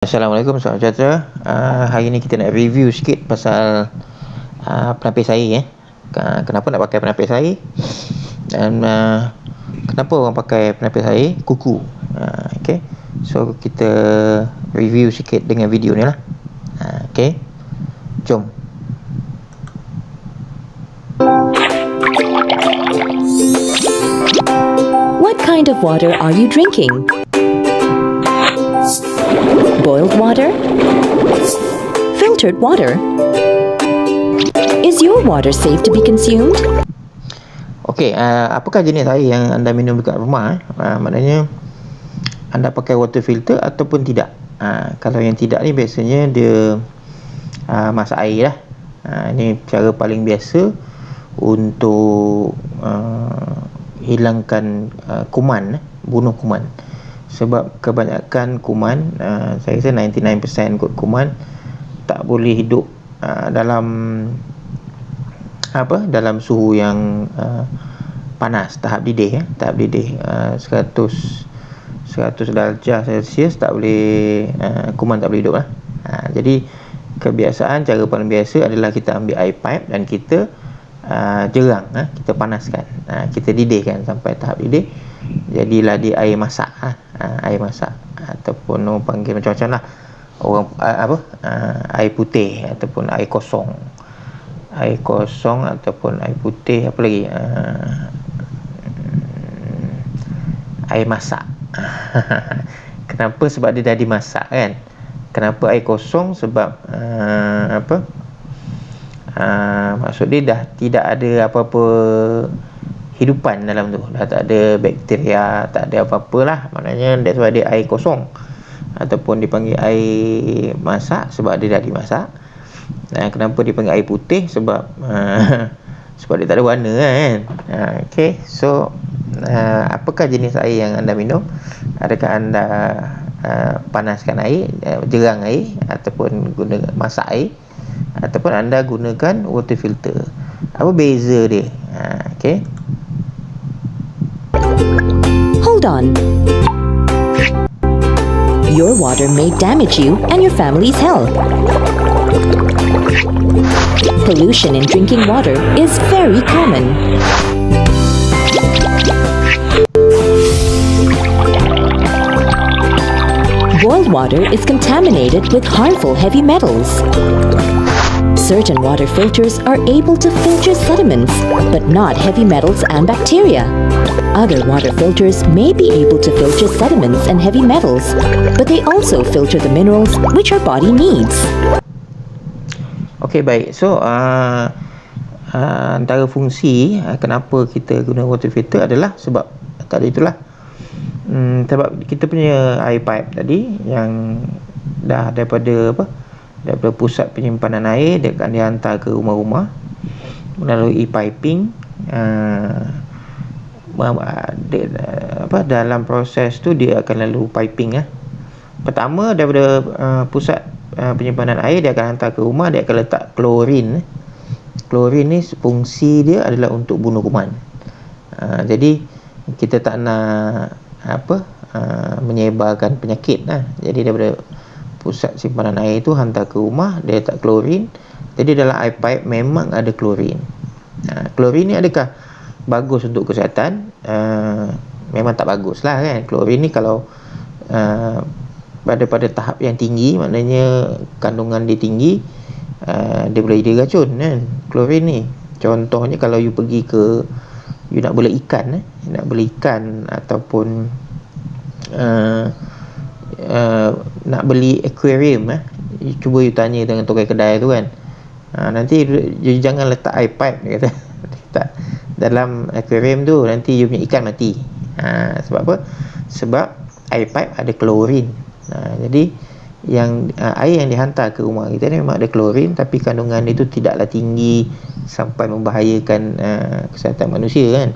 Assalamualaikum, salam sejahtera. Hari ni kita nak review sikit pasal penapis air. Kenapa nak pakai penapis air dan kenapa orang pakai penapis air kuku. Okay. So kita review sikit dengan video ni lah. Okay, jom. What kind of water are you drinking? Boiled water? Filtered water? Is your water safe to be consumed? Okey, apakah jenis air yang anda minum dekat rumah? Maknanya anda pakai water filter ataupun tidak. Kalau yang tidak ni biasanya dia masak air lah. Ini cara paling biasa untuk hilangkan kuman, bunuh kuman. Sebab kebanyakan kuman, saya rasa 99% kot kuman tak boleh hidup dalam suhu yang panas, tahap didih 100 darjah Celsius tak boleh, kuman tak boleh hidup lah. Jadi kebiasaan, cara paling biasa adalah kita ambil air pipe dan kita jerang, kita panaskan, kita didihkan sampai tahap didih, jadilah dia air masak, air masak ataupun orang panggil macam-macam lah orang, air putih ataupun air kosong ataupun air putih, apa lagi, air masak. Kenapa? Sebab dia dah dimasak kan. Kenapa air kosong? Sebab maksud dia dah tidak ada apa-apa hidupan dalam tu, dah tak ada bakteria, tak ada apa-apa lah. Maknanya that's why dia air kosong ataupun dipanggil air masak, sebab dia dah dimasak. Dan kenapa dipanggil air putih? Sebab sebab dia tak ada warna kan. Okay, so apakah jenis air yang anda minum? Adakah anda panaskan air, jerang air, ataupun guna masak air, ataupun anda gunakan water filter? Apa beza dia? Okay, Hold on. Your water may damage you and your family's health. Pollution in drinking water is very common. Boiled water is contaminated with harmful heavy metals. Certain water filters are able to filter sediments, but not heavy metals and bacteria. Other water filters may be able to filter sediments and heavy metals, but they also filter the minerals which our body needs. Okey, baik. So antara fungsi kenapa kita guna water filter adalah sebab tadi itulah, sebab kita punya air pipe tadi yang dah daripada pusat penyimpanan air, dia akan dihantar ke rumah-rumah melalui piping. Dalam proses tu dia akan lalu piping. Pertama daripada pusat penyimpanan air, dia akan hantar ke rumah, dia akan letak klorin. Klorin ni fungsi dia adalah untuk bunuh kuman. Jadi kita tak nak menyebarkan penyakit lah. Jadi daripada pusat simpanan air tu hantar ke rumah, dia letak klorin. Jadi dalam air pipe memang ada klorin. Klorin ni adakah bagus untuk kesihatan? Memang tak bagus lah kan. Klorin ni kalau pada tahap yang tinggi, maknanya kandungan dia tinggi, dia boleh jadi racun kan, klorin ni. Contohnya kalau you pergi ke, you nak bela ikan, ataupun nak beli aquarium, cuba you tanya dengan tokai kedai tu kan, nanti you jangan letak air pipe, dia kata letak dalam aquarium tu, nanti you punya ikan mati. Sebab apa? Sebab air pipe ada klorin. Jadi air yang dihantar ke rumah kita ni memang ada klorin, tapi kandungan itu tidaklah tinggi sampai membahayakan kesihatan manusia kan.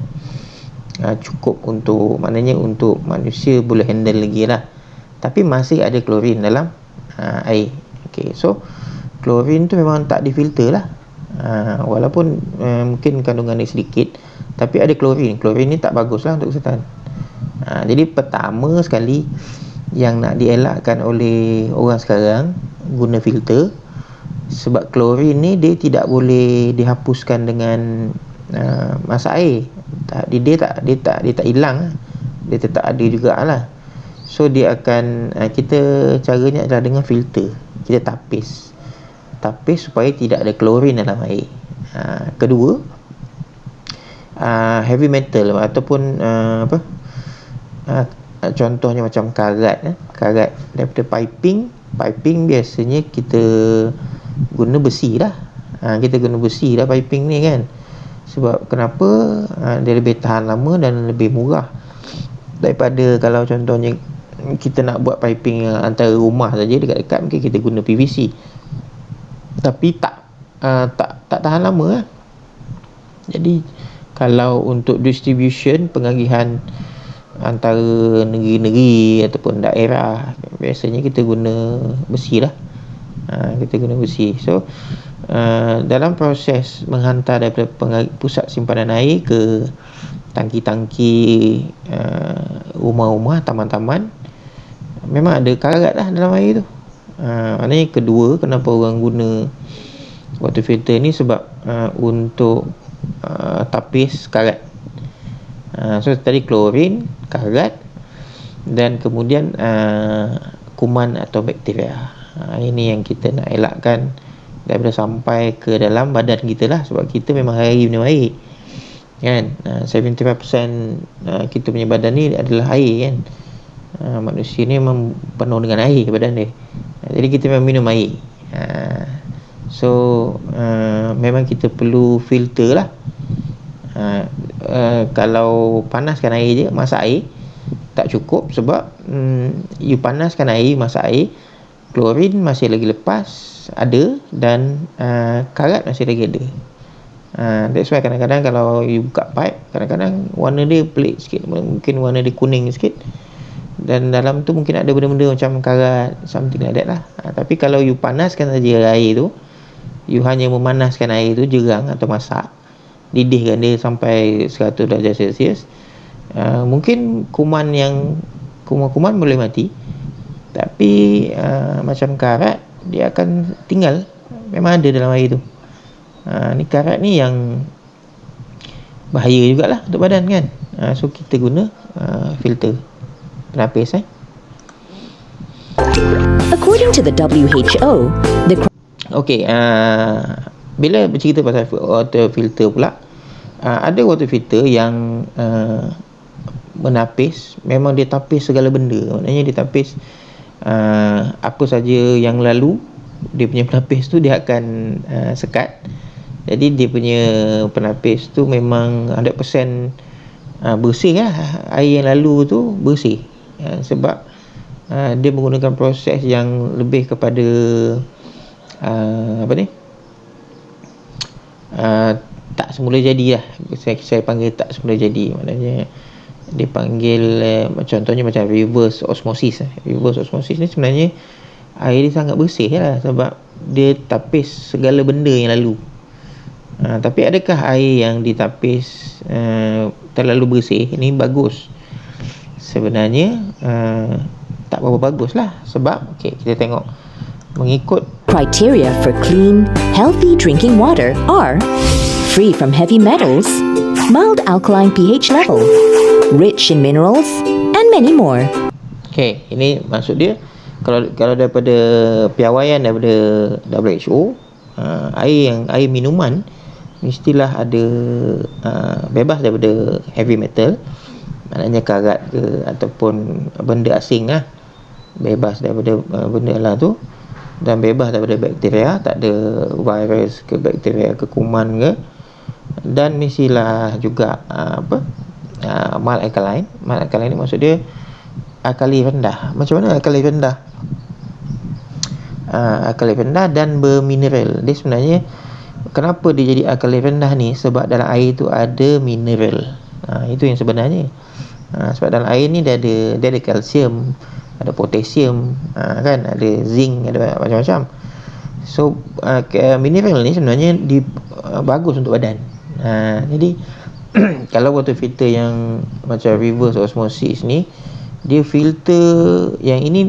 Cukup untuk, maknanya untuk manusia boleh handle lagi lah, tapi masih ada klorin dalam air. Okay, so klorin tu memang tak difilter lah, walaupun mungkin kandungan dia sedikit, tapi ada klorin. Klorin ni tak bagus lah untuk kesihatan. Jadi pertama sekali yang nak dielakkan oleh orang sekarang guna filter, sebab klorin ni dia tidak boleh dihapuskan dengan masak air. Dia tak hilang, dia tetap ada jugalah. So dia akan kita caranya adalah dengan filter. Kita tapis supaya tidak ada klorin dalam air. Kedua, heavy metal ataupun contohnya macam karat daripada piping biasanya kita guna besi lah. Kita guna besi lah piping ni kan. Sebab kenapa? Dia lebih tahan lama dan lebih murah daripada kalau contohnya kita nak buat piping antara rumah saja dekat-dekat, mungkin kita guna PVC, tapi tak tahan lama lah. Jadi kalau untuk distribution, pengagihan antara negeri-negeri ataupun daerah, biasanya kita guna besi lah. So dalam proses menghantar daripada pusat simpanan air ke tangki-tangki rumah-rumah, taman-taman, memang ada karat lah dalam air tu. Maknanya kedua, kenapa orang guna water filter ni, sebab untuk tapis karat. So tadi klorin, karat, dan kemudian kuman atau bakteria. Ini yang kita nak elakkan daripada sampai ke dalam badan kita lah, sebab kita memang hari minum air kan. 75% kita punya badan ni adalah air kan. Manusia ni memang penuh dengan air badan dia. Jadi kita memang minum air. So memang kita perlu filter lah. Kalau panaskan air je, masak air tak cukup, sebab you panaskan air, masak air, klorin masih lagi lepas ada, dan karat masih lagi ada. That's why kadang-kadang kalau you buka pipe, kadang-kadang warna dia pelik sikit, mungkin warna dia kuning sikit, dan dalam tu mungkin ada benda-benda macam karat, something like that lah. Tapi kalau you panaskan saja air tu, you hanya memanaskan air tu, jerang atau masak, didihkan dia sampai 100 darjah Celsius, mungkin kuman boleh mati, tapi macam karat dia akan tinggal, memang ada dalam air tu. Ni karat ni yang bahaya jugalah untuk badan kan. So kita guna filter penapis. According to the WHO, Okey, bila bercerita pasal water filter pula, ada water filter yang menapis, memang dia tapis segala benda. Maknanya dia tapis apa saja yang lalu, dia punya penapis tu dia akan sekat. Jadi dia punya penapis tu memang 100% bersih lah. Air yang lalu tu bersih, sebab dia menggunakan proses yang lebih kepada tak semula jadi lah. Saya panggil tak semula jadi. Maknanya dia panggil contohnya macam reverse osmosis. Reverse osmosis ni sebenarnya air dia sangat bersih lah, sebab dia tapis segala benda yang lalu. Tapi adakah air yang ditapis terlalu bersih ni bagus? Sebenarnya tak berapa bagus lah. Sebab kita tengok mengikut criteria for clean, healthy drinking water are free from heavy metals, mild alkaline pH level, rich in minerals, and many more. Ini maksud dia, kalau daripada piawaian daripada WHO, air minuman mestilah ada bebas daripada heavy metal, maknanya karat ke ataupun benda asing lah, bebas daripada benda lah tu, dan bebas daripada bakteria, tak ada virus ke bakteria ke kuman ke, dan mestilah juga mild alkaline. Mild alkaline ni maksud dia alkali rendah. Macam mana alkali rendah? Alkali rendah dan bermineral. Dia sebenarnya, kenapa dia jadi alkali rendah ni? Sebab dalam air tu ada mineral. Itu yang sebenarnya. Sebab dalam air ni dia ada kalsium, ada potasium, kan, ada zinc, ada macam-macam. So mineral ni sebenarnya bagus untuk badan. Jadi kalau water filter yang macam reverse osmosis ni, dia filter. Yang ini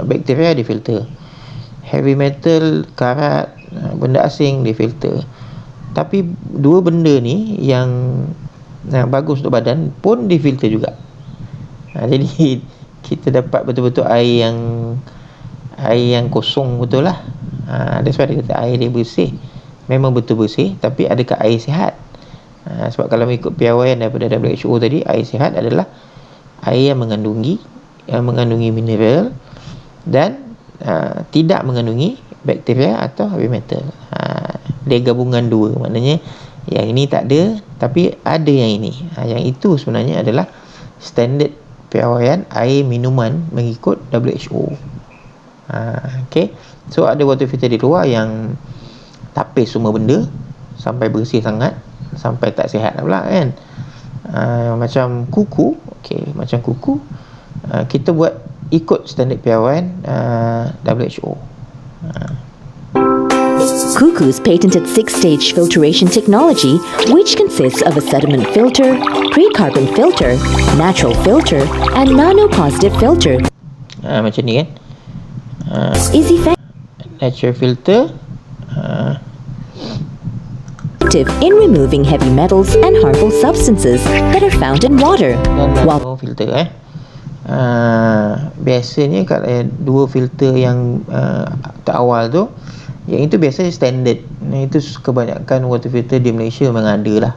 bakteria dia filter, heavy metal, karat, benda asing dia filter. Tapi dua benda ni yang bagus untuk badan pun dia filter juga. Jadi kita dapat betul-betul air yang kosong betul lah. That's why dia kata air dia bersih. Memang betul bersih, tapi adakah air sihat? Sebab kalau mengikut piawaian daripada WHO tadi, air sihat adalah air yang mengandungi mineral dan tidak mengandungi bakteria atau heavy metal. Dia gabungan dua, maknanya yang ini tak ada tapi ada yang ini. Yang itu sebenarnya adalah standard piawaian air minuman mengikut WHO. Okay, so ada water filter di luar yang tapis semua benda sampai bersih sangat, sampai tak sihat pula kan. Macam kuku, macam kuku, kita buat ikut standard piawaian WHO. Cuckoo's patented 6-stage filtration technology, which consists of a sediment filter, pre-carbon filter, natural filter, and nano-positive filter, Macam ni kan, is effective natural filter, in removing heavy metals and harmful substances that are found in water. dan While nano filter biasanya kalau dua filter yang awal tu, yang itu biasanya standard. Itu kebanyakan water filter di Malaysia memang ada lah.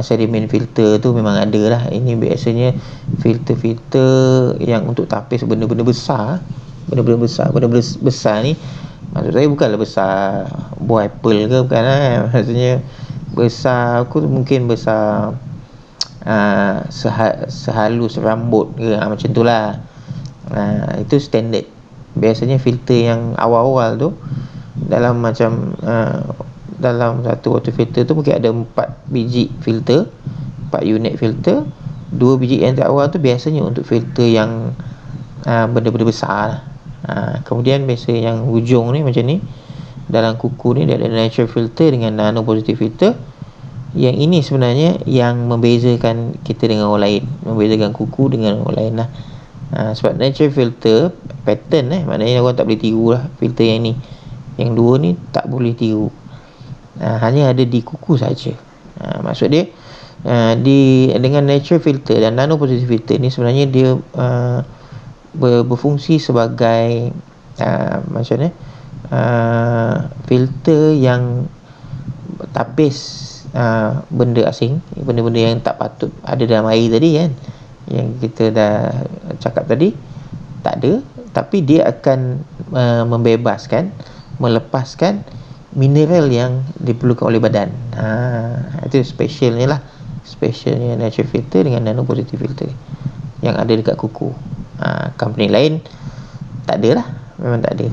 Sedimen filter tu memang ada lah. Ini biasanya filter-filter yang untuk tapis benda-benda besar. Benda-benda besar ni, maksud saya bukanlah besar buah apple ke, bukan lah. Maksudnya besar aku mungkin besar sehalus rambut ke, macam tu lah. Itu standard. Biasanya filter yang awal-awal tu, dalam macam dalam satu water filter tu mungkin ada 4 biji filter, 4 unit filter. 2 biji yang awal tu biasanya untuk filter yang benda-benda besar lah. Kemudian biasa yang hujung ni macam ni, dalam kuku ni dia ada natural filter dengan nano positive filter. Yang ini sebenarnya yang membezakan kita dengan orang lain, membezakan kuku dengan orang lain lah. Sebab natural filter pattern maknanya orang tak boleh tiru lah filter yang ni. Yang dua ni tak boleh tiru, hanya ada di kuku saja. Maksud dia dengan natural filter dan nano positive filter ni sebenarnya dia berfungsi sebagai macam ni, filter yang tapis benda asing, benda-benda yang tak patut ada dalam air tadi kan, yang kita dah cakap tadi, tak ada. Tapi dia akan melepaskan mineral yang diperlukan oleh badan. Itu specialnya lah, specialnya natural filter dengan nano positive filter yang ada dekat kuku. Company lain tak ada lah, memang tak ada.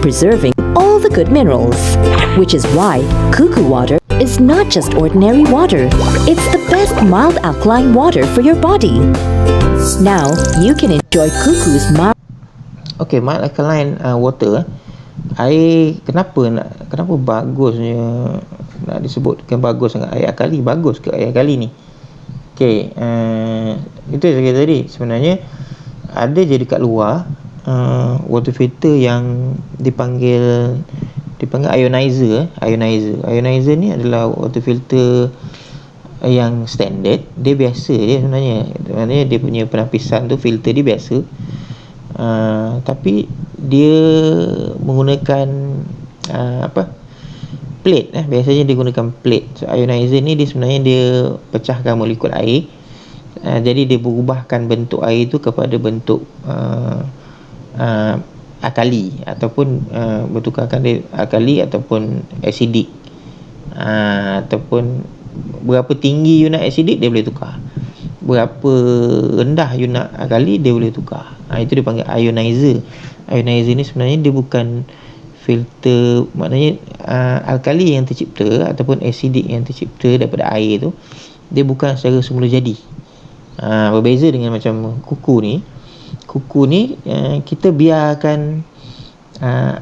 preserving all the good minerals, which is why cuckoo water is not just ordinary water. It's the best mild alkaline water for your body. Now, you can enjoy cuckoo's mild mild alkaline water. Air kenapa bagusnya nak disebutkan bagus sangat air alkali? Bagus ke air alkali ni? Itu yang saya kata tadi. Sebenarnya ada je dekat luar water filter yang dipanggil ionizer. Ionizer ni adalah water filter yang standard. Dia biasa dia sebenarnya. Maknanya dia punya penapisan tu, filter dia biasa. Tapi dia menggunakan plate. Biasanya dia gunakan plate. So, ionizer ni dia sebenarnya dia pecahkan molekul air. Jadi dia berubahkan bentuk air tu kepada bentuk alkali, ataupun bertukarkan dia alkali ataupun acidic, ataupun berapa tinggi you nak acidic dia boleh tukar, berapa rendah you nak alkali dia boleh tukar. Itu dia panggil ionizer. Ionizer ni sebenarnya dia bukan filter, maknanya alkali yang tercipta ataupun acidic yang tercipta daripada air tu, dia bukan secara semula jadi. Berbeza dengan macam kuku ni kita biarkan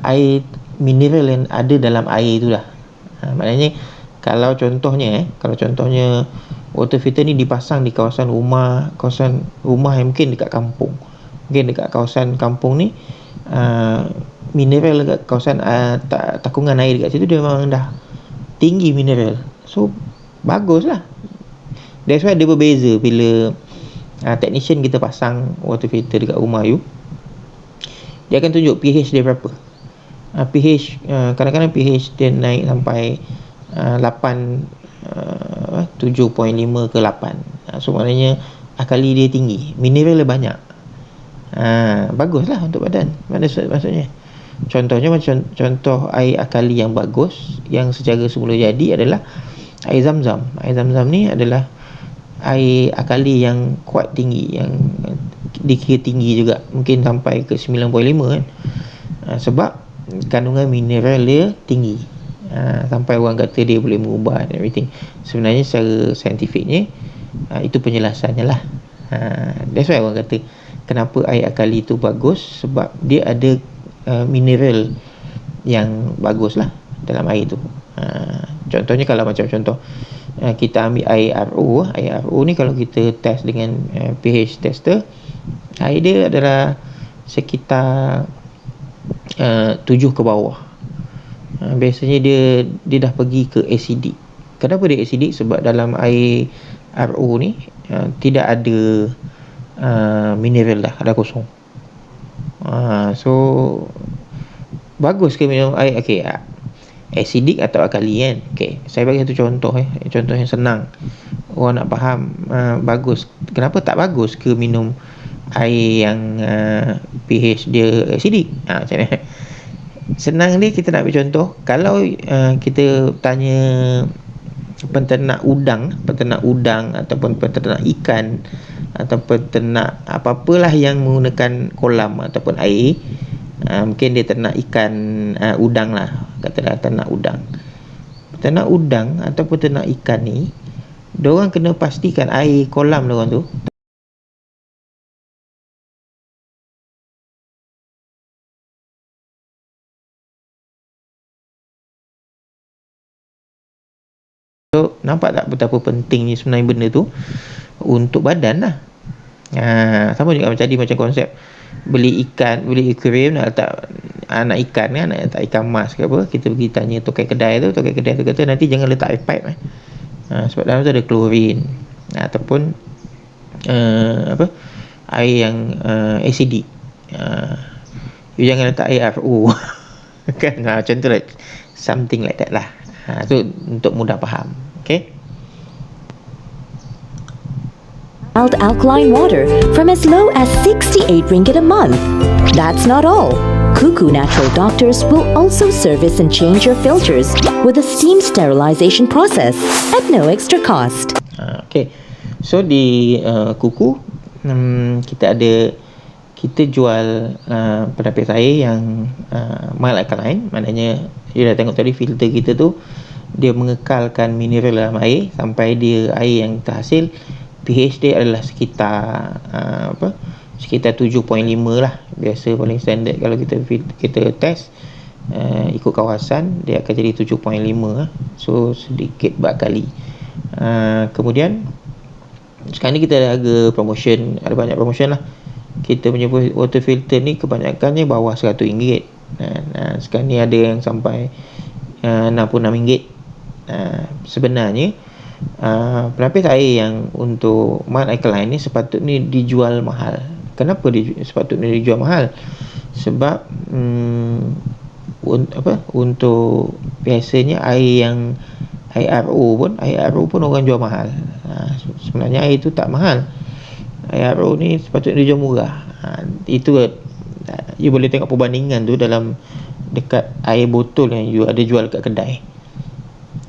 air mineral yang ada dalam air tu lah. Maknanya kalau contohnya water filter ni dipasang di kawasan rumah yang mungkin dekat kampung. Mungkin dekat kawasan kampung ni mineral dekat kawasan takungan air dekat situ dia memang dah tinggi mineral. So baguslah. That's why dia berbeza bila technician kita pasang water filter dekat rumah you. Dia akan tunjuk pH dia berapa. pH kadang-kadang pH dia naik sampai 7.5 ke 8. So maknanya alkali dia tinggi, mineral dia banyak. Baguslah untuk badan. Maksudnya contohnya macam contoh air alkali yang bagus yang secara semula jadi adalah air zam-zam. Air zam-zam ni adalah air alkali yang kuat tinggi, yang dikira tinggi juga, mungkin sampai ke 9.5 kan. Sebab kandungan mineral dia tinggi, sampai orang kata dia boleh mengubah dan everything. Sebenarnya secara saintifiknya itu penjelasannya lah. That's why orang kata kenapa air alkali tu bagus, sebab dia ada mineral yang bagus lah dalam air tu. Contohnya kalau macam contoh kita ambil air RO ni, kalau kita test dengan pH tester, air dia adalah sekitar 7 ke bawah. Biasanya dia dah pergi ke acidic. Kenapa dia acidic? Sebab dalam air RO ni tidak ada mineral dah kosong. So bagus ke minum air acidic atau alkali kan. Saya bagi satu contoh contoh yang senang orang nak faham. Bagus, kenapa tak bagus ke minum air yang pH dia acidic? Macam mana? Senang dia, kita nak ambil contoh. Kalau kita tanya penternak udang ataupun penternak ikan atau penternak apa-apalah yang menggunakan kolam ataupun air, mungkin dia ternak ikan udang lah, katalah ternak udang ataupun ternak ikan ni, diorang kena pastikan air kolam diorang tu nampak tak betapa pentingnya sebenarnya benda tu untuk badan lah. Sama juga macam tadi, macam konsep beli aquarium nak letak anak ikan kan, nak letak ikan mas ke apa, kita pergi tanya tokai kedai tu kata nanti jangan letak air pipe sebab dalam tu ada klorin ataupun air yang acidic. You jangan letak air RO kan, macam tu lah, something like that lah. Tu untuk mudah faham. Okay. Mild alkaline water from as low as 68 ringgit a month. That's not all. Cuckoo Natural Doctors will also service and change your filters with a steam sterilization process at no extra cost. Okay. So di Cuckoo kita jual penapis air yang mild alkaline. Maknanya you dah tengok tadi filter kita tu, dia mengekalkan mineral dalam air sampai dia air yang terhasil pH dia adalah sekitar sekitar 7.5 lah. Biasa paling standard kalau kita test ikut kawasan, dia akan jadi 7.5 so sedikit berkali. Kemudian sekarang ni kita ada harga promotion, ada banyak promotion lah. Kita punya water filter ni kebanyakannya bawah RM100. Sekarang ni ada yang sampai RM66. Sebenarnya penapis air yang untuk mild alkaline ni sepatutnya dijual mahal. Kenapa sepatutnya dijual mahal? Sebab untuk biasanya air RO pun orang jual mahal. Sebenarnya air tu tak mahal. Air RO ni sepatutnya dijual murah. Itu you boleh tengok perbandingan tu dalam dekat air botol yang you ada jual kat kedai.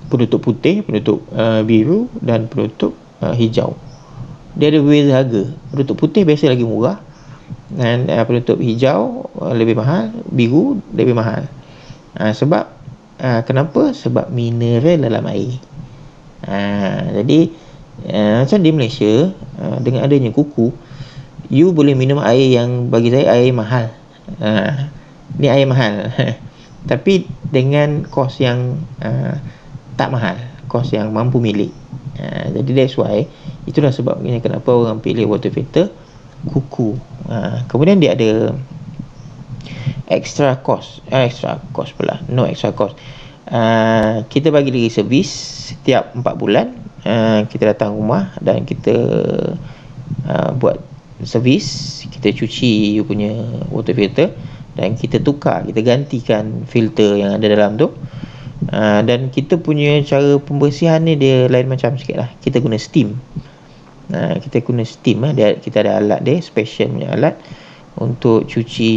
Penutup putih, penutup biru dan penutup hijau. Dia ada berbeza harga. Penutup putih biasa lagi murah dan penutup hijau lebih mahal, biru lebih mahal. Sebab kenapa? Sebab mineral dalam air. Jadi macam di Malaysia, dengan adanya Cuckoo, you boleh minum air yang bagi saya air mahal. Ni air mahal tapi dengan kos yang tak mahal. kos yang mampu milik. Jadi that's why, itulah sebabnya kenapa orang pilih water filter kuku. Kemudian dia ada extra cost pula, no extra cost. Kita bagi lagi servis setiap 4 bulan. Kita datang rumah dan kita buat servis, kita cuci you punya water filter dan kita tukar, kita gantikan filter yang ada dalam tu. Dan kita punya cara pembersihan ni dia lain macam sikit lah. Kita guna steam. Kita ada alat dia, special punya alat untuk cuci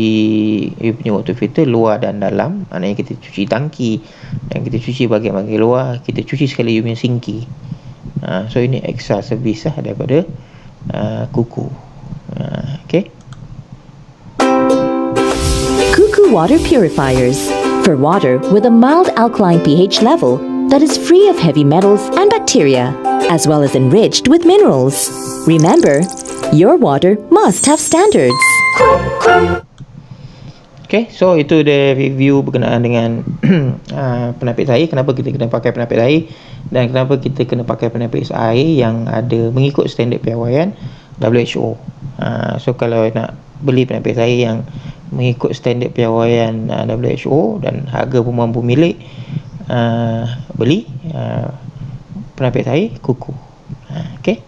you punya water filter luar dan dalam. Maknanya kita cuci tangki dan kita cuci bahagian-bahagian luar, kita cuci sekali you punya sinki. So ini extra servis lah daripada kuku. Okay. Cuckoo water purifiers for water with a mild alkaline pH level that is free of heavy metals and bacteria, as well as enriched with minerals. Remember, your water must have standards. Okay, so itu dia review berkenaan dengan penapis air, kenapa kita kena pakai penapis air dan kenapa kita kena pakai penapis air yang ada mengikut standard piawaian WHO. So kalau nak beli penapis air yang mengikut standard piawaian WHO dan harga pun mampu milik, beli penapis air kuku. Okay.